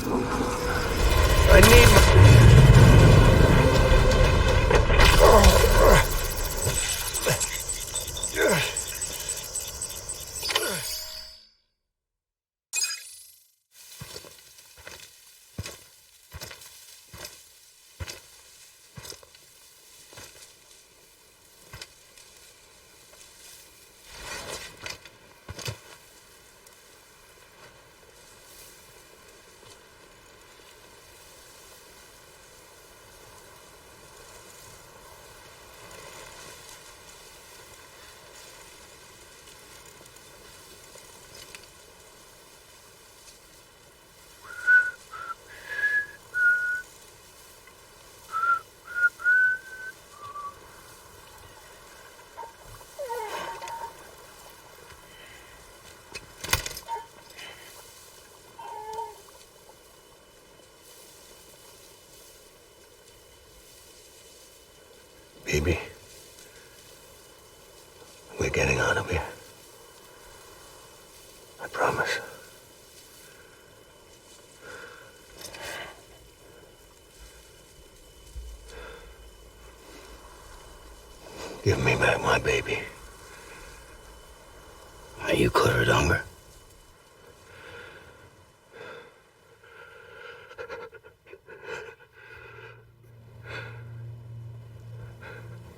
I need Baby, we're getting out of here. I promise. Give me back my baby. Are you cleared, Unger?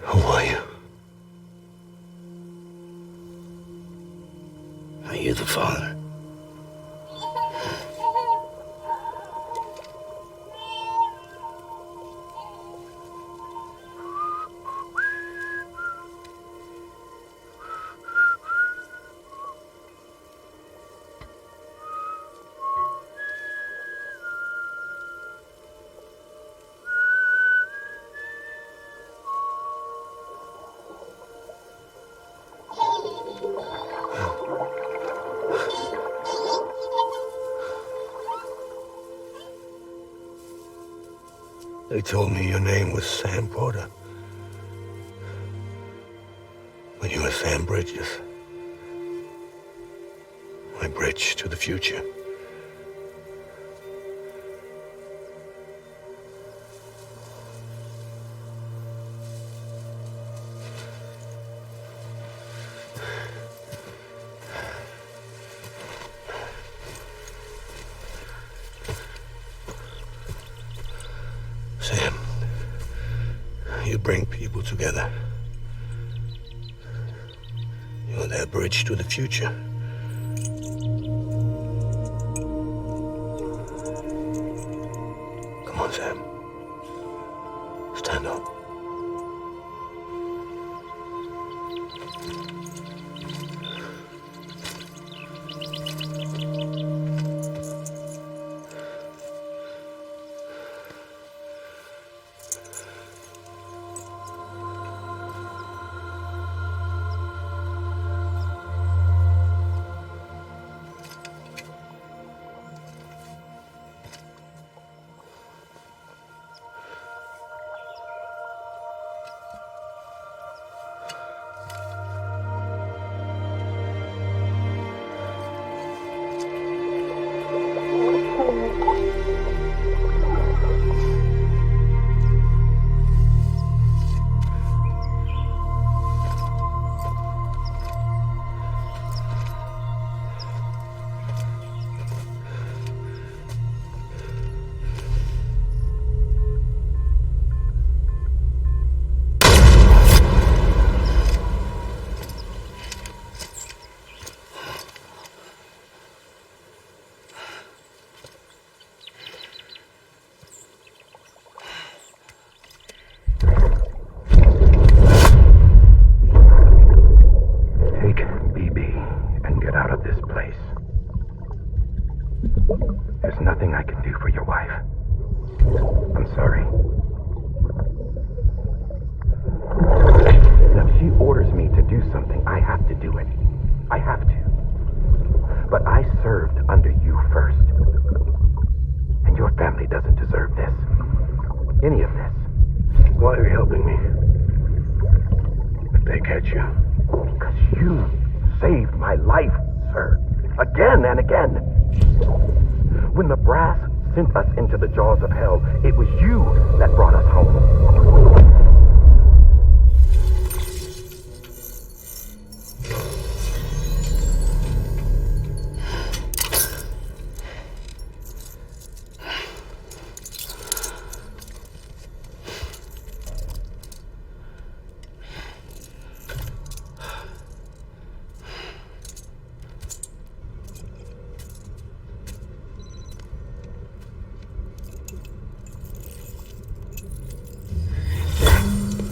Who are you? Are you the father? They told me your name was Sam Porter. But you were Sam Bridges. My bridge to the future. Sam, you bring people together. You're their bridge to the future. Come on, Sam. Stand up. There's nothing I can do for your wife. I'm sorry. Now, if she orders me to do something, I have to do it. I have to. But I served under you first. And your family doesn't deserve this. Any of this. Why are you helping me? If they catch you. Because you saved my life, sir. Again and again. When the brass sent us into the jaws of hell. It was you that brought us home.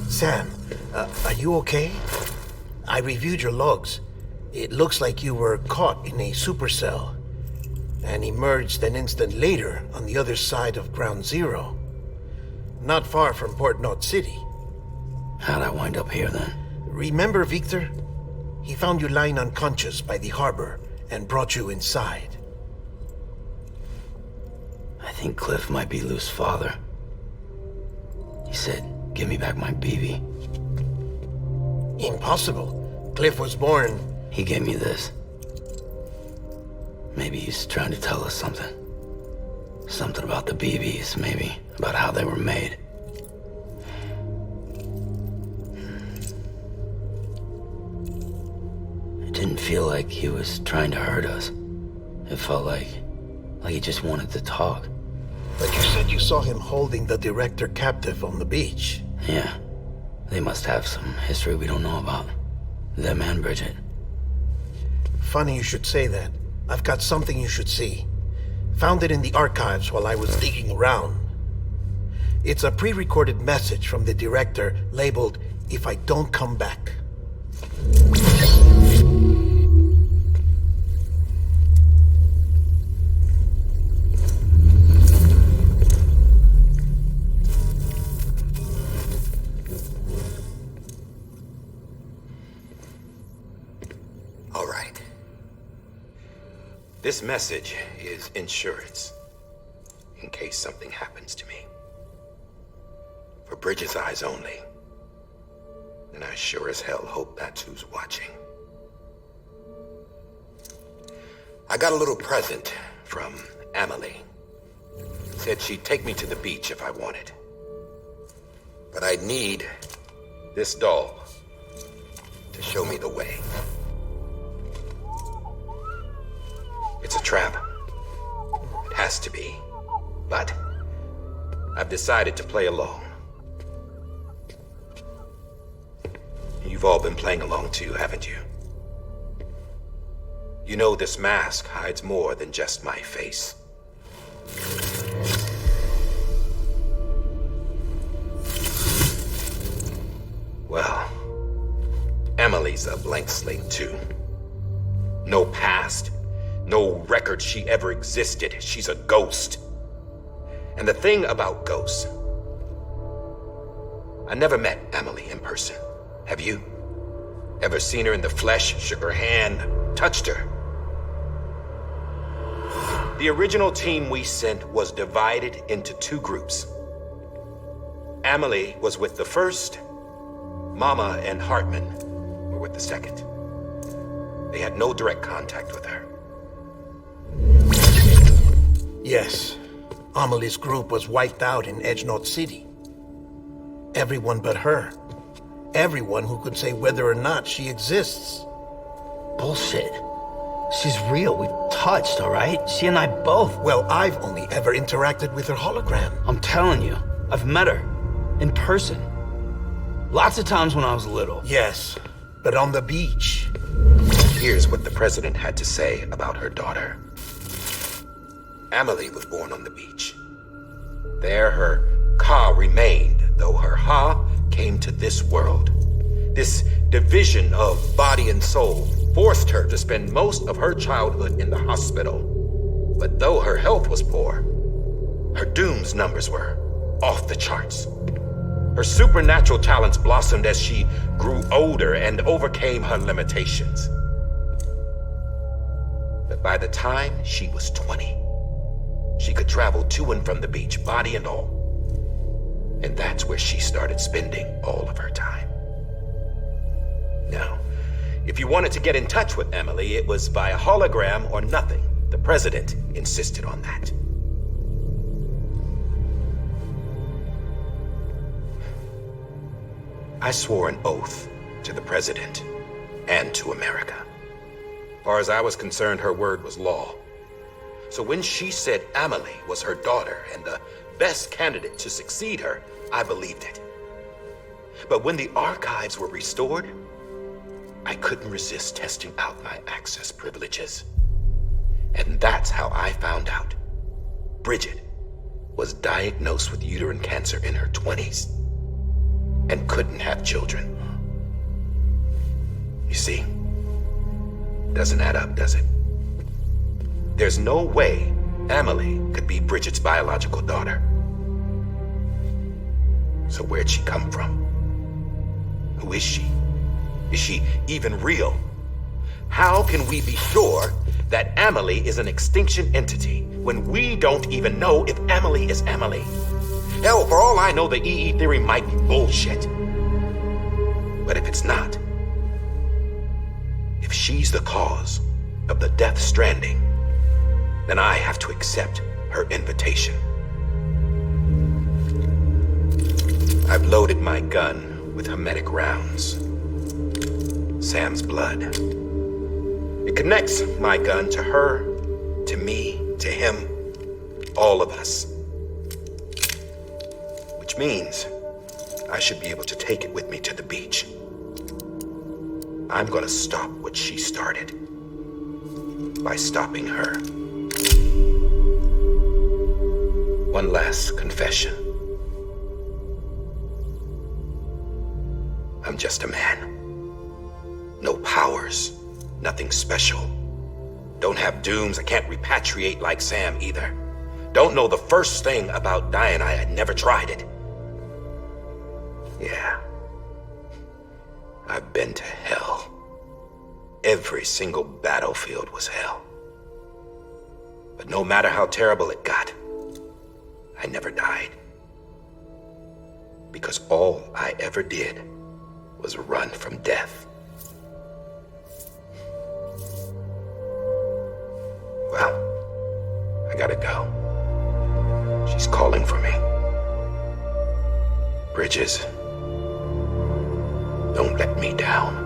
Sam, are you okay? I reviewed your logs. It looks like you were caught in a supercell and emerged an instant later on the other side of Ground Zero. Not far from Port Knot City. How'd I wind up here then? Remember Victor? He found you lying unconscious by the harbor and brought you inside. I think Cliff might be Lou's father. He said, "Give me back my BB." Impossible. Cliff was born... He gave me this. Maybe he's trying to tell us something. Something about the BBs, maybe. About how they were made. It didn't feel like he was trying to hurt us. It felt like he just wanted to talk. But you said you saw him holding the director captive on the beach. Yeah. They must have some history we don't know about. Them and Bridget. Funny you should say that. I've got something you should see. Found it in the archives while I was digging around. It's a pre-recorded message from the director labeled, "If I don't come back." All right. This message is insurance, in case something happens to me. For Bridget's eyes only. And I sure as hell hope that's who's watching. I got a little present from Emily. Said she'd take me to the beach if I wanted. But I'd need this doll to show me the way. It's a trap. It has to be. But I've decided to play along. You've all been playing along too, haven't you? You know this mask hides more than just my face. Well, Emily's a blank slate too. No past. No record she ever existed. She's a ghost. And the thing about ghosts, I never met Emily in person. Have you? Ever seen her in the flesh, shook her hand, touched her? The original team we sent was divided into two groups. Emily was with the first. Mama and Hartman were with the second. They had no direct contact with her. Yes. Amelie's group was wiped out in Edge Knot City. Everyone but her. Everyone who could say whether or not she exists. Bullshit. She's real. We've touched, all right? She and I both. Well, I've only ever interacted with her hologram. I'm telling you, I've met her. In person. Lots of times when I was little. Yes, but on the beach. Here's what the president had to say about her daughter. Emily was born on the beach. There her Ka remained, though her Ha came to this world. This division of body and soul forced her to spend most of her childhood in the hospital. But though her health was poor, her Doom's numbers were off the charts. Her supernatural talents blossomed as she grew older and overcame her limitations. But by the time she was 20, she could travel to and from the beach, body and all. And that's where she started spending all of her time. Now, if you wanted to get in touch with Emily, it was via hologram or nothing. The president insisted on that. I swore an oath to the president and to America. As far as I was concerned, her word was law. So when she said Amelie was her daughter and the best candidate to succeed her, I believed it. But when the archives were restored, I couldn't resist testing out my access privileges. And that's how I found out Bridget was diagnosed with uterine cancer in her 20s and couldn't have children. You see, doesn't add up, does it? There's no way Amelie could be Bridget's biological daughter. So where'd she come from? Who is she? Is she even real? How can we be sure that Amelie is an extinction entity when we don't even know if Amelie is Amelie? Hell, for all I know, the EE theory might be bullshit. But if it's not, if she's the cause of the Death Stranding, then I have to accept her invitation. I've loaded my gun with hermetic rounds. Sam's blood. It connects my gun to her, to me, to him, all of us. Which means I should be able to take it with me to the beach. I'm gonna stop what she started by stopping her. One last confession. I'm just a man. No powers, nothing special. Don't have dooms, I can't repatriate like Sam either. Don't know the first thing about dying, I had never tried it. Yeah. I've been to hell. Every single battlefield was hell. But no matter how terrible it got, I never died. Because all I ever did was run from death. Well, I gotta go. She's calling for me. Bridges, don't let me down.